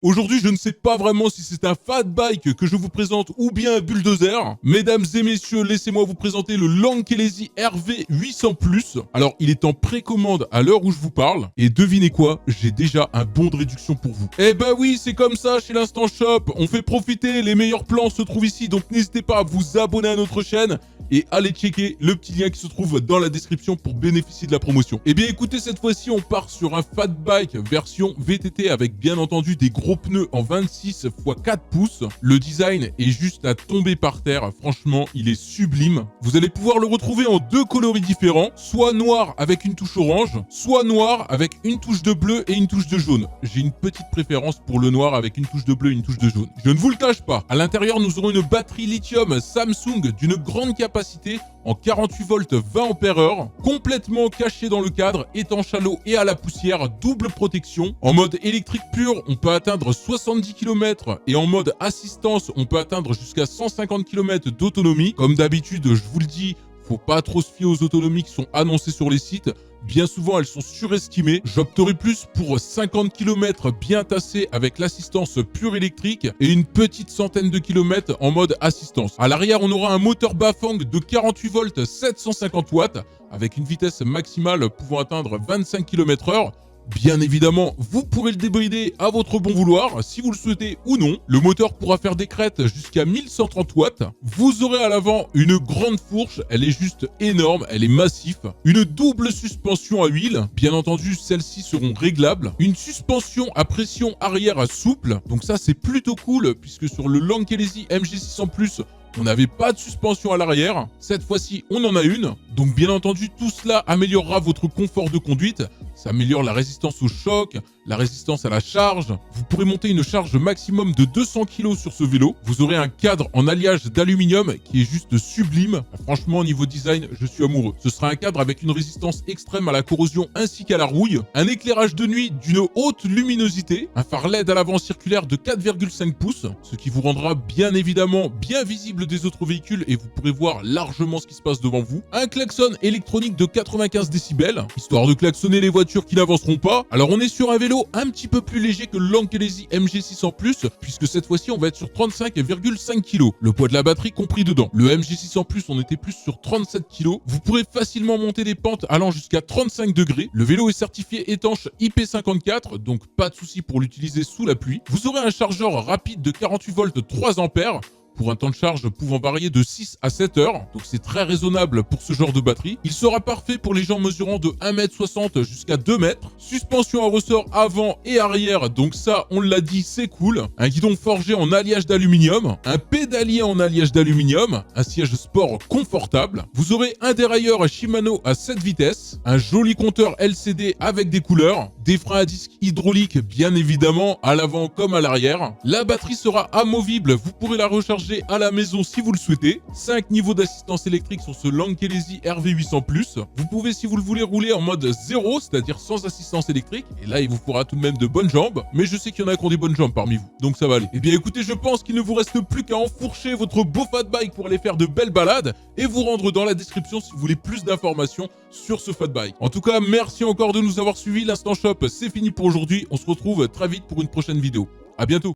Aujourd'hui, je ne sais pas vraiment si c'est un fat bike que je vous présente ou bien un bulldozer. Mesdames et messieurs, laissez-moi vous présenter le Lankelesi RV 800+. Alors, il est en précommande à l'heure où je vous parle. Et devinez quoi, j'ai déjà un bon de réduction pour vous. Eh ben oui, c'est comme ça chez l'Instant Shop. On fait profiter, les meilleurs plans se trouvent ici. Donc n'hésitez pas à vous abonner à notre chaîne et allez checker le petit lien qui se trouve dans la description pour bénéficier de la promotion. Eh bien écoutez, cette fois-ci, on part sur un fat bike version VTT avec bien entendu des gros pneus en 26 x 4 pouces. Le design est juste à tomber par terre. Franchement, il est sublime. Vous allez pouvoir le retrouver en deux coloris différents, soit noir avec une touche orange, soit noir avec une touche de bleu et une touche de jaune. J'ai une petite préférence pour le noir avec une touche de bleu et une touche de jaune. Je ne vous le cache pas. À l'intérieur, nous aurons une batterie lithium Samsung d'une grande capacité en 48 volts 20 ampères-heure, complètement cachée dans le cadre, étanche à l'eau et à la poussière, double protection. En mode électrique pur, on peut atteindre 70 km et en mode assistance, on peut atteindre jusqu'à 150 km d'autonomie. Comme d'habitude, je vous le dis, faut pas trop se fier aux autonomies qui sont annoncées sur les sites. Bien souvent, elles sont surestimées. J'opterai plus pour 50 km bien tassés avec l'assistance pure électrique et une petite centaine de kilomètres en mode assistance. À l'arrière, on aura un moteur Bafang de 48 volts 750 watts avec une vitesse maximale pouvant atteindre 25 km/h. Bien évidemment, vous pourrez le débrider à votre bon vouloir, si vous le souhaitez ou non. Le moteur pourra faire des crêtes jusqu'à 1130 watts. Vous aurez à l'avant une grande fourche, elle est juste énorme, elle est massive. Une double suspension à huile, bien entendu, celles-ci seront réglables. Une suspension à pression arrière souple, donc ça c'est plutôt cool, puisque sur le Lankelesi MG600+, on n'avait pas de suspension à l'arrière. Cette fois-ci, on en a une. Donc bien entendu, tout cela améliorera votre confort de conduite. Ça améliore la résistance au choc, la résistance à la charge. Vous pourrez monter une charge maximum de 200 kg sur ce vélo. Vous aurez un cadre en alliage d'aluminium qui est juste sublime. Franchement, au niveau design, je suis amoureux. Ce sera un cadre avec une résistance extrême à la corrosion ainsi qu'à la rouille. Un éclairage de nuit d'une haute luminosité. Un phare LED à l'avant circulaire de 4,5 pouces. Ce qui vous rendra bien évidemment bien visible des autres véhicules et vous pourrez voir largement ce qui se passe devant vous. Un klaxon électronique de 95 décibels, histoire de klaxonner les voitures qui n'avanceront pas. Alors on est sur un vélo un petit peu plus léger que le Lankelesi MG600+, puisque cette fois-ci on va être sur 35,5 kg. Le poids de la batterie compris dedans. Le MG600+, on était plus sur 37 kg. Vous pourrez facilement monter des pentes allant jusqu'à 35 degrés. Le vélo est certifié étanche IP54, donc pas de souci pour l'utiliser sous la pluie. Vous aurez un chargeur rapide de 48 volts 3 ampères, pour un temps de charge pouvant varier de 6 à 7 heures, donc c'est très raisonnable pour ce genre de batterie. Il sera parfait pour les gens mesurant de 1,60 m jusqu'à 2 m. Suspension à ressort avant et arrière, donc ça, on l'a dit, c'est cool. Un guidon forgé en alliage d'aluminium, un pédalier en alliage d'aluminium, un siège sport confortable. Vous aurez un dérailleur Shimano à 7 vitesses, un joli compteur LCD avec des couleurs, des freins à disque hydrauliques bien évidemment, à l'avant comme à l'arrière. La batterie sera amovible, vous pourrez la recharger à la maison si vous le souhaitez. 5 niveaux d'assistance électrique sur ce Lankelesi RV 800+. Vous pouvez, si vous le voulez, rouler en mode 0, c'est-à-dire sans assistance électrique. Et là, il vous faudra tout de même de bonnes jambes. Mais je sais qu'il y en a qui ont des bonnes jambes parmi vous, donc ça va aller. Eh bien écoutez, je pense qu'il ne vous reste plus qu'à enfourcher votre beau fat bike pour aller faire de belles balades et vous rendre dans la description si vous voulez plus d'informations sur ce fat bike. En tout cas, merci encore de nous avoir suivis. L'Instant Shop, c'est fini pour aujourd'hui. On se retrouve très vite pour une prochaine vidéo. À bientôt.